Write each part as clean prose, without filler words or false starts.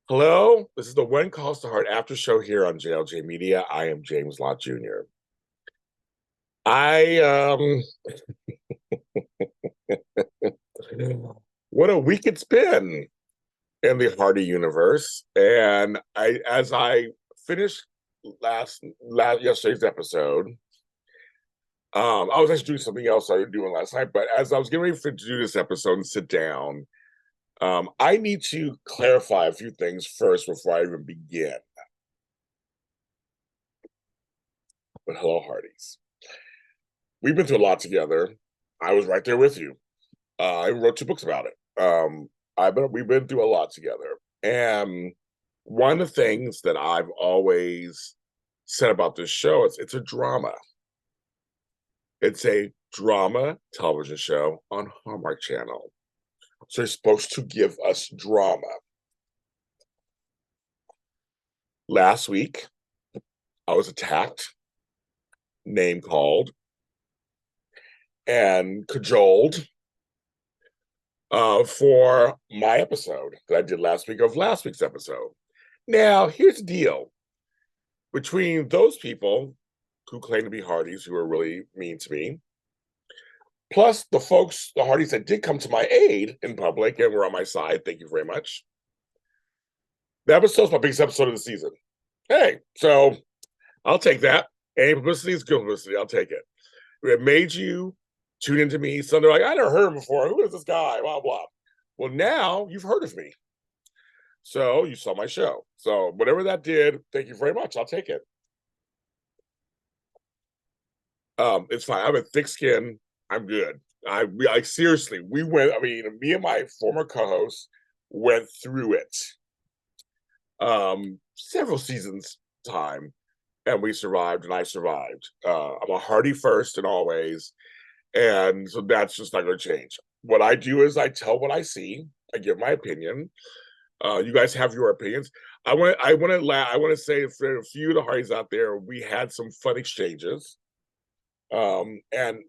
Hello, this is the When Calls to Heart after show here on JLJ Media. I am James Lott Jr. I what a week it's been in the Heartie universe, and as I finished last yesterday's episode, I was actually doing something else I was doing last night, but as I was getting ready to do this episode and sit down, I need to clarify a few things first before I even begin. But hello, Hearties. We've been through a lot together. I was right there with you. I wrote 2 books about it. We've been through a lot together, and one of the things that I've always said about this show is it's a drama. It's a drama television show on Hallmark Channel, so it's supposed to give us drama. Last week, I was attacked, name called, and cajoled for my episode that I did last week of last week's episode. Now, here's the deal. Between those people who claim to be Hearties, who are really mean to me, plus the folks, the Hearties that did come to my aid in public and were on my side, thank you very much. The episode's my biggest episode of the season. Hey, so I'll take that. Any publicity is good publicity. I'll take it. It made you tune into me. So they're like, I never heard him before. Who is this guy? Blah, blah. Well, now you've heard of me. So you saw my show. So whatever that did, thank you very much. I'll take it. It's fine. I have a thick skin. I'm good. I seriously, we went, I mean, me and my former co-host went through it. Several seasons time, and we survived, and I survived. I'm a Heartie first and always, and so that's just not going to change. What I do is I tell what I see. I give my opinion. You guys have your opinions. I want to say for a few of the Hearties out there, we had some fun exchanges, and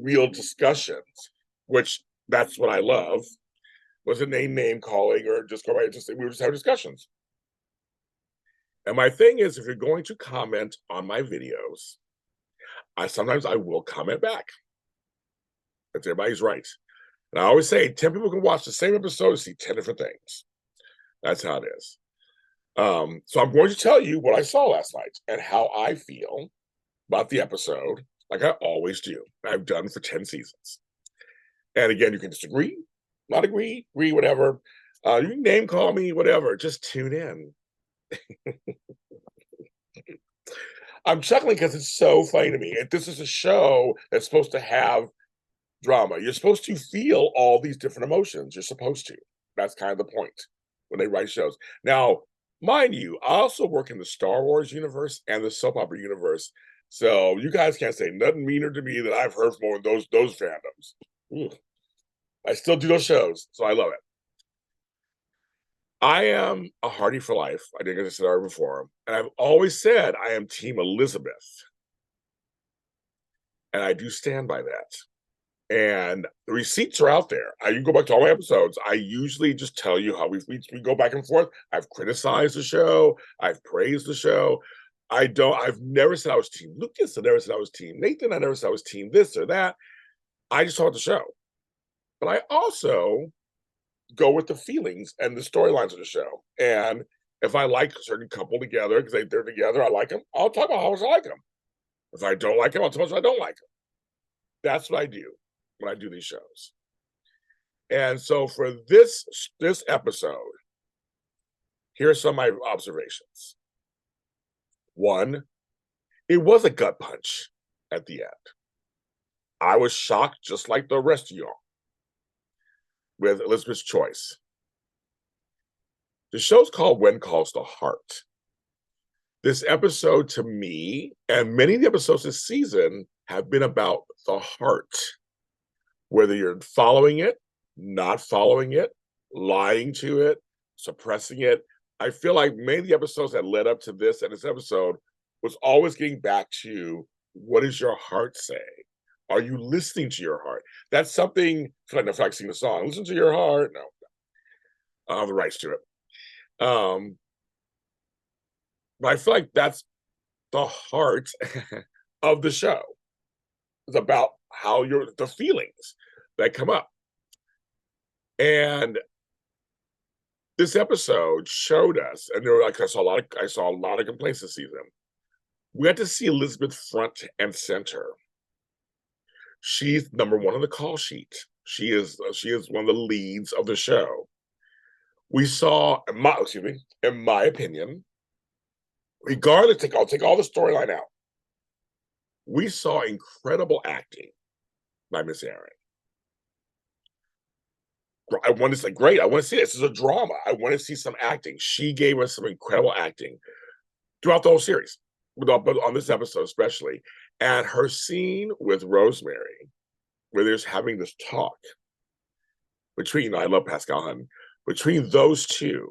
real discussions, which that's what I love. Wasn't name calling or just go right. Just we were just having discussions. And my thing is, if you're going to comment on my videos, sometimes I will comment back. That's everybody's right. And I always say 10 people can watch the same episode and see 10 different things. That's how it is. So I'm going to tell you what I saw last night and how I feel about the episode, like I always do. I've done for 10 seasons. And again, you can disagree, not agree, whatever. You can name call me, whatever. Just tune in. I'm chuckling because it's so funny to me. This is a show that's supposed to have drama. You're supposed to feel all these different emotions. You're supposed to. That's kind of the point when they write shows. Now, mind you, I also work in the Star Wars universe and the soap opera universe. So you guys can't say nothing meaner to me that I've heard from those fandoms. Ooh. I still do those shows, so I love it. I am a Heartie for life. I think I said that before. And I've always said I am Team Elizabeth. And I do stand by that. And the receipts are out there. You can go back to all my episodes. I usually just tell you how we go back and forth. I've criticized the show. I've praised the show. I've never said I was Team Lucas. I never said I was Team Nathan. I never said I was Team this or that. I just talk the show. But I also go with the feelings and the storylines of the show. And if I like a certain couple together, because they're together, I like them, I'll talk about how much I like them. If I don't like them, I'll talk about how much I don't like them. That's what I do when I do these shows. And so for this episode, here are some of my observations. One, it was a gut punch at the end. I was shocked, just like the rest of y'all, with Elizabeth's choice. The show's called When Calls to Heart. This episode, to me, and many of the episodes this season have been about the heart. Whether you're following it, not following it, lying to it, suppressing it. I feel like many of the episodes that led up to this and this episode was always getting back to, what does your heart say? Are you listening to your heart? That's something, I feel like singing the song, listen to your heart. No, I don't have the rights to it. But I feel like that's the heart of the show. It's about how the feelings that come up. And this episode showed us, and there were like I saw a lot of complaints this season. We had to see Elizabeth front and center. She's number one on the call sheet. She is one of the leads of the show. We saw, in my opinion, regardless, I'll take all the storyline out. We saw incredible acting by Miss Aaron. I want to say, great. I want to see this. This is a drama. I want to see some acting. She gave us some incredible acting throughout the whole series, but on this episode especially. And her scene with Rosemary, where there's having this talk between, I love Pascal Hunt, between those two,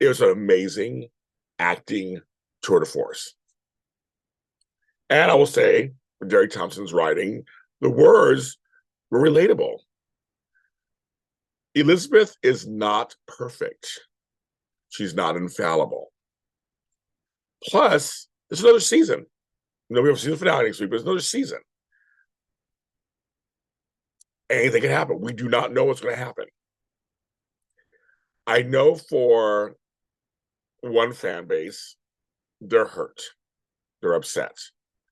it was an amazing acting tour de force. And I will say, with Derek Thompson's writing, the words were relatable. Elizabeth is not perfect. She's not infallible. Plus, there's another season. We have a season finale next week, but there's another season. Anything can happen. We do not know what's going to happen. I know for one fan base, they're hurt. They're upset.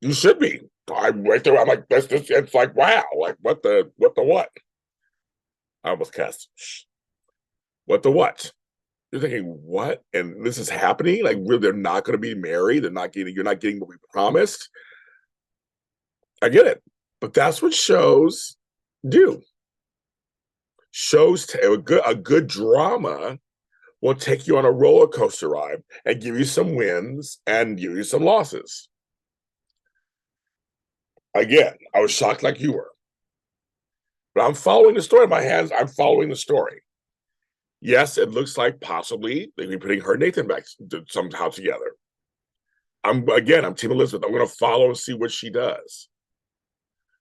You should be. I'm right there. I'm like, it's like, wow, like what the what? I almost cussed. What the what? You're thinking, what? And this is happening? Like, they're not going to be married. You're not getting what we promised. I get it. But that's what shows do. Shows, a good drama will take you on a roller coaster ride and give you some wins and give you some losses. Again, I was shocked like you were. But I'm following the story in my hands. I'm following the story. Yes, it looks like possibly they'd be putting her and Nathan back somehow together. I'm Team Elizabeth. I'm going to follow and see what she does.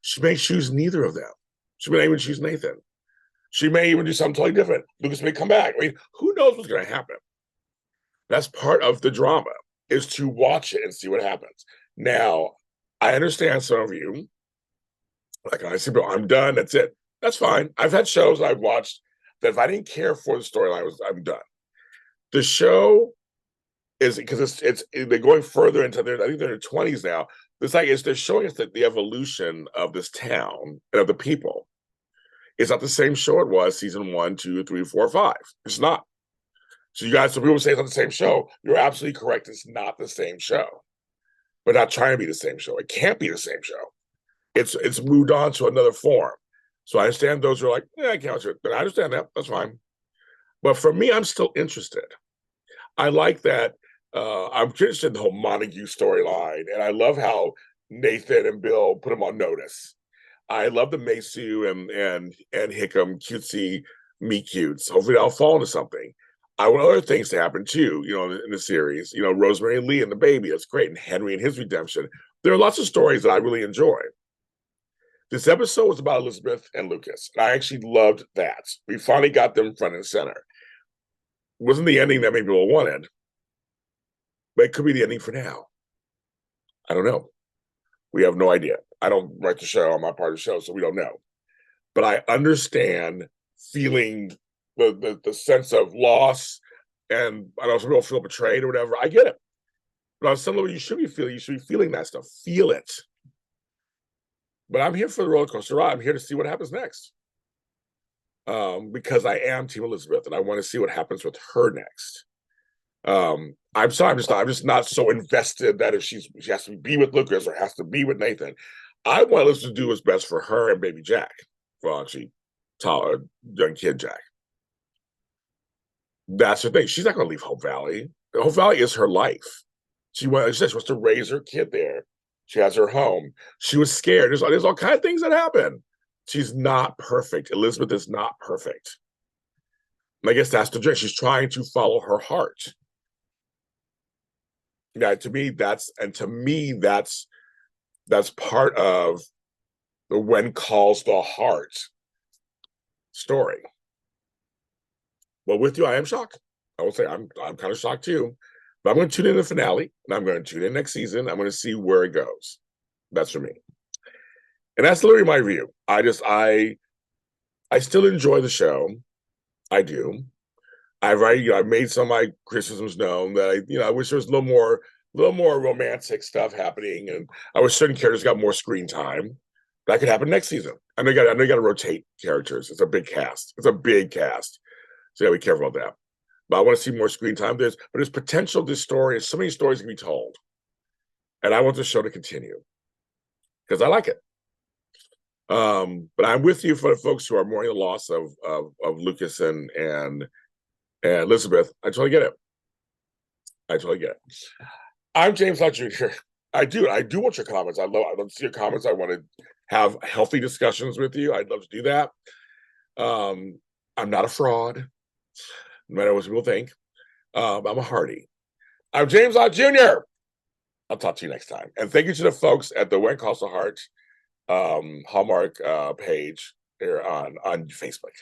She may choose neither of them. She may even choose Nathan. She may even do something totally different. Lucas may come back. I mean, who knows what's going to happen? That's part of the drama, is to watch it and see what happens. Now, I understand some of you, like I said, I'm done. That's it. That's fine. I've had shows I've watched that if I didn't care for the storyline, I'm done. The show is, because they're going further into I think they're in their 20s now. They're showing us that the evolution of this town and of the people. It's not the same show it was season 1, 2, 3, 4, 5. It's not. So people say it's not the same show. You're absolutely correct. It's not the same show. But not trying to be the same show. It can't be the same show. It's moved on to another form. So I understand those are like, I can't watch it. But I understand that. That's fine. But for me, I'm still interested. I like that. I'm interested in the whole Montague storyline. And I love how Nathan and Bill put him on notice. I love the Maysu and Hickam cutesy meet cutes. Hopefully I'll fall into something. I want other things to happen too, in the series. Rosemary and Lee and the baby, that's great. And Henry and his redemption. There are lots of stories that I really enjoy. This episode was about Elizabeth and Lucas. And I actually loved that. We finally got them front and center. It wasn't the ending that many people wanted, but it could be the ending for now. I don't know. We have no idea. I don't write the show. I'm not part of the show, so we don't know. But I understand feeling the sense of loss, and I know some people feel betrayed or whatever. I get it. But on some level, you should be feeling that stuff. Feel it. But I'm here for the roller coaster ride. I'm here to see what happens next. Because I am Team Elizabeth, and I want to see what happens with her next. I'm sorry, I'm just not so invested that if she has to be with Lucas or has to be with Nathan. I want Liz to do what's best for her and baby Jack. Well, actually, young kid Jack. That's the thing. She's not going to leave Hope Valley. Hope Valley is her life. She wants to raise her kid there. She has her home. She was scared. There's all kinds of things that happen. She's not perfect. Elizabeth is not perfect. And I guess that's the dream. She's trying to follow her heart. To me, that's part of the when calls the heart story. Well, with you, I am shocked. I will say I'm kind of shocked too. But I'm going to tune in the finale, and I'm going to tune in next season. I'm going to see where it goes. That's for me. And that's literally my view. I still enjoy the show. I do. I've made some of my criticisms known that I wish there was a little more romantic stuff happening, and I wish certain characters got more screen time. That could happen next season. I know you got to rotate characters. It's a big cast. So you got to be careful about that. But I want to see more screen time. There's potential. This story, so many stories can be told, and I want the show to continue because I like it. But I'm with you for the folks who are mourning the loss of Lucas and Elizabeth. I totally get it. I'm James Lott Jr. I do want your comments. I'd love to see your comments. I want to have healthy discussions with you. I'd love to do that. I'm not a fraud, no matter what people think. I'm a Heartie. I'm James Lott Jr. I'll talk to you next time. And thank you to the folks at the When Calls the Heart Hallmark page here on Facebook.